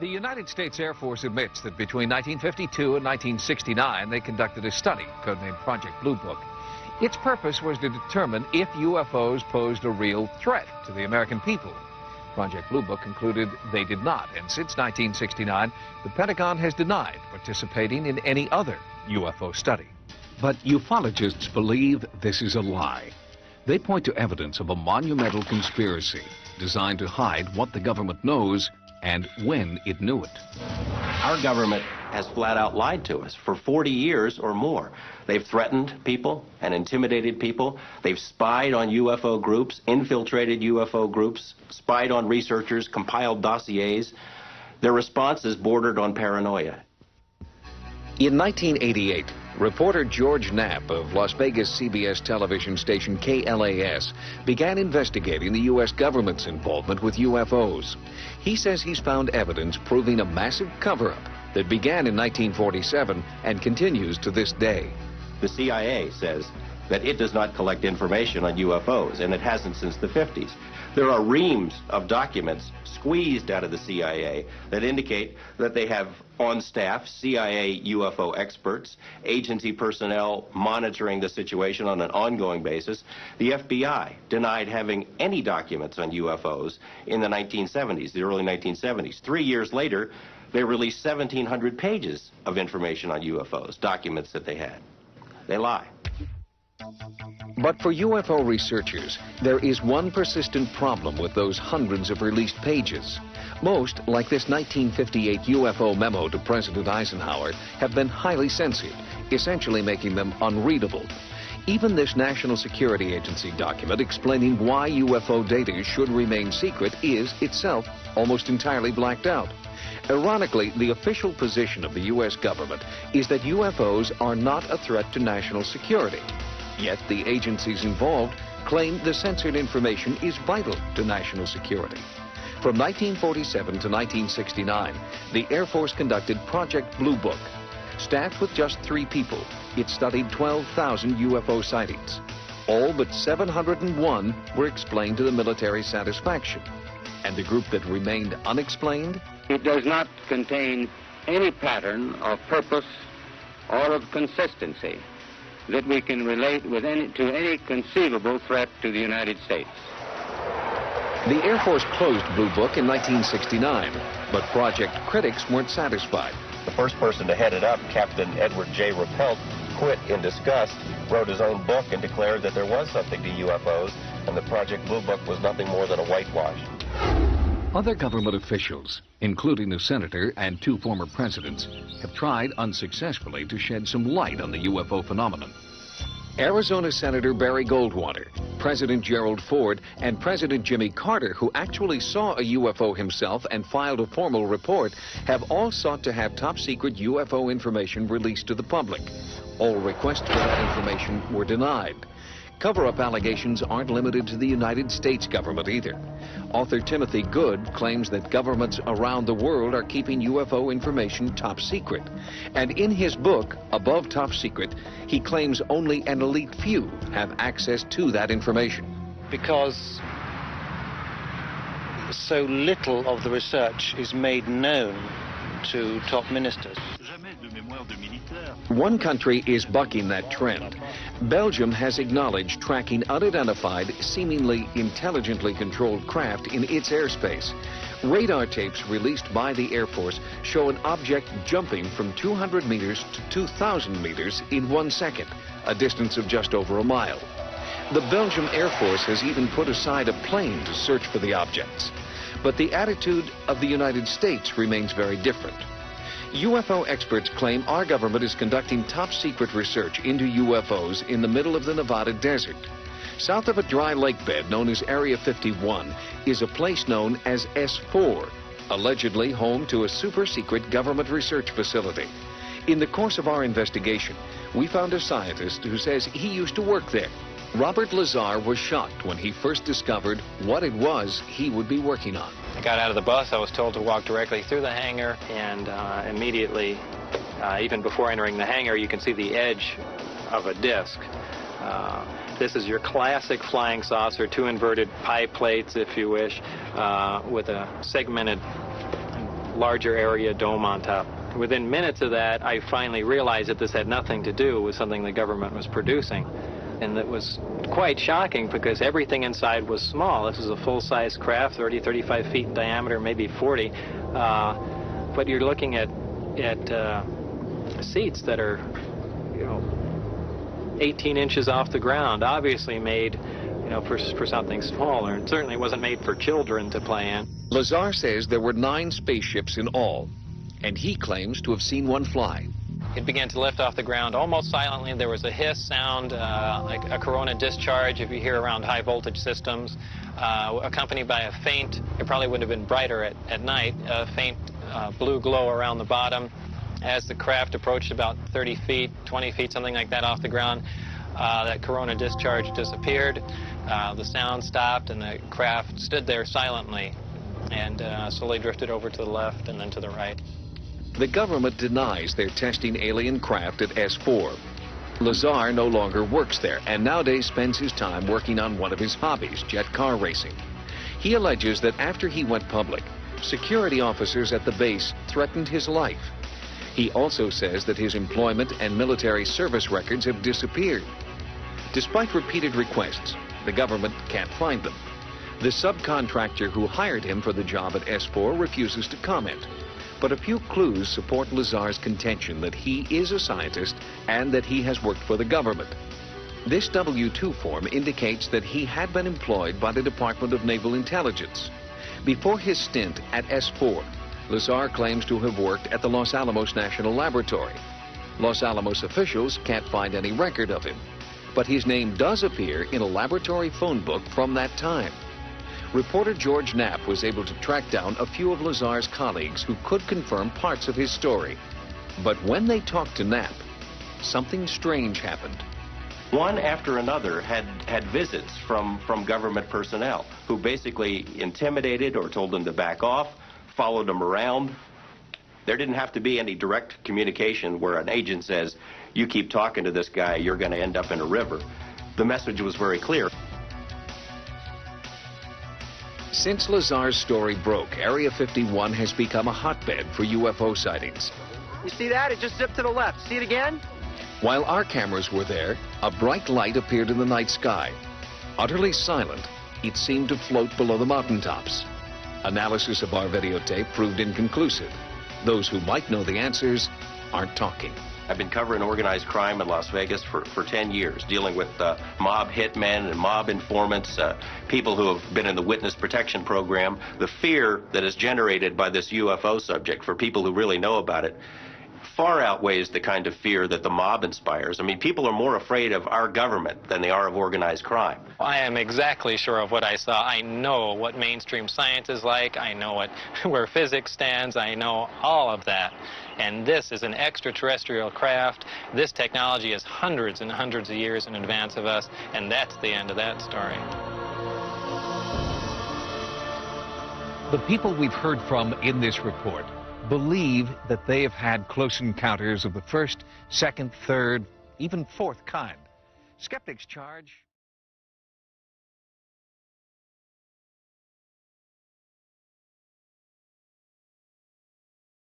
The United States Air Force admits that between 1952 and 1969, they conducted a study codenamed Project Blue Book. Its purpose was to determine if UFOs posed a real threat to the American people. Project Blue Book concluded they did not, and since 1969, the Pentagon has denied participating in any other UFO study. But ufologists believe this is a lie. They point to evidence of a monumental conspiracy designed to hide what the government knows and when it knew it. Our government has flat out lied to us for 40 years or more. They've threatened people and intimidated people. They've spied on UFO groups, infiltrated UFO groups, spied on researchers, compiled dossiers. Their response is bordered on paranoia. In 1988, reporter George Knapp of Las Vegas CBS television station KLAS began investigating the U.S. government's involvement with UFOs. He says he's found evidence proving a massive cover-up that began in 1947 and continues to this day. The CIA says that it does not collect information on UFOs, and it hasn't since the 50s. There are reams of documents squeezed out of the CIA that indicate that they have on staff CIA UFO experts, agency personnel monitoring the situation on an ongoing basis. The FBI denied having any documents on UFOs in the 1970s, the early 1970s. 3 years later, they released 1,700 pages of information on UFOs, documents that they had. They lie. But for UFO researchers, there is one persistent problem with those hundreds of released pages. Most, like this 1958 UFO memo to President Eisenhower, have been highly censored, essentially making them unreadable. Even this National Security Agency document explaining why UFO data should remain secret is itself almost entirely blacked out. Ironically, the official position of the U.S. government is that UFOs are not a threat to national security. Yet the agencies involved claim the censored information is vital to national security. From 1947 to 1969, the Air Force conducted Project Blue Book. Staffed with just 3 people, it studied 12,000 UFO sightings. All but 701 were explained to the military satisfaction. And the group that remained unexplained? It does not contain any pattern of purpose or of consistency that we can relate with to any conceivable threat to the United States. The Air Force closed Blue Book in 1969, but project critics weren't satisfied. The first person to head it up, Captain Edward J. Rappelt, quit in disgust, wrote his own book, and declared that there was something to UFOs, and the Project Blue Book was nothing more than a whitewash. Other government officials, including a senator and 2 former presidents, have tried unsuccessfully to shed some light on the UFO phenomenon. Arizona Senator Barry Goldwater, President Gerald Ford, and President Jimmy Carter, who actually saw a UFO himself and filed a formal report, have all sought to have top-secret UFO information released to the public. All requests for that information were denied. Cover-up allegations aren't limited to the United States government either. Author Timothy Good claims that governments around the world are keeping UFO information top secret. And in his book, Above Top Secret, he claims only an elite few have access to that information. Because so little of the research is made known to top ministers. One country is bucking that trend. Belgium has acknowledged tracking unidentified, seemingly intelligently controlled craft in its airspace. Radar tapes released by the Air Force show an object jumping from 200 meters to 2,000 meters in 1 second, a distance of just over a mile. The Belgian Air Force has even put aside a plane to search for the objects. But the attitude of the United States remains very different. UFO experts claim our government is conducting top-secret research into UFOs in the middle of the Nevada desert. South of a dry lake bed known as Area 51 is a place known as S4, allegedly home to a super-secret government research facility. In the course of our investigation, we found a scientist who says he used to work there. Robert Lazar was shocked when he first discovered what it was he would be working on. I got out of the bus. I was told to walk directly through the hangar, and immediately, even before entering the hangar, you can see the edge of a disc. This is your classic flying saucer, 2 inverted pie plates, if you wish, with a segmented larger area dome on top. Within minutes of that, I finally realized that this had nothing to do with something the government was producing. And that was quite shocking because everything inside was small. This is a full-size craft, 30, 35 feet in diameter, maybe 40. But you're looking at seats that are, 18 inches off the ground, obviously made, for something smaller. And certainly wasn't made for children to play in. Lazar says there were 9 spaceships in all, and he claims to have seen one fly. It began to lift off the ground almost silently. There was a hiss sound, like a corona discharge if you hear around high voltage systems, accompanied by a faint, it probably would have been brighter at night, a faint blue glow around the bottom. As the craft approached about 30 feet, 20 feet, something like that off the ground, that corona discharge disappeared. The sound stopped and the craft stood there silently and slowly drifted over to the left and then to the right. The government denies they're testing alien craft at S4. Lazar no longer works there and nowadays spends his time working on one of his hobbies, jet car racing. He alleges that after he went public, security officers at the base threatened his life. He also says that his employment and military service records have disappeared. Despite repeated requests, the government can't find them. The subcontractor who hired him for the job at S4 refuses to comment. But a few clues support Lazar's contention that he is a scientist and that he has worked for the government. This W-2 form indicates that he had been employed by the Department of Naval Intelligence. Before his stint at S4, Lazar claims to have worked at the Los Alamos National Laboratory. Los Alamos officials can't find any record of him, but his name does appear in a laboratory phone book from that time. Reporter George Knapp was able to track down a few of Lazar's colleagues who could confirm parts of his story. But when they talked to Knapp, something strange happened. One after another had visits from government personnel who basically intimidated or told them to back off, followed them around. There didn't have to be any direct communication where an agent says, you keep talking to this guy, you're going to end up in a river. The message was very clear. Since Lazar's story broke, Area 51 has become a hotbed for UFO sightings. You see that? It just zipped to the left. See it again? While our cameras were there, a bright light appeared in the night sky. Utterly silent, it seemed to float below the mountaintops. Analysis of our videotape proved inconclusive. Those who might know the answers aren't talking. I've been covering organized crime in Las Vegas for 10 years, dealing with mob hitmen and mob informants, people who have been in the witness protection program. The fear that is generated by this UFO subject for people who really know about it far outweighs the kind of fear that the mob inspires. I mean, people are more afraid of our government than they are of organized crime. I am exactly sure of what I saw. I know what mainstream science is like. I know where physics stands. I know all of that. And this is an extraterrestrial craft. This technology is hundreds and hundreds of years in advance of us, and that's the end of that story. The people we've heard from in this report believe that they have had close encounters of the first, second, third, even fourth kind. Skeptics charge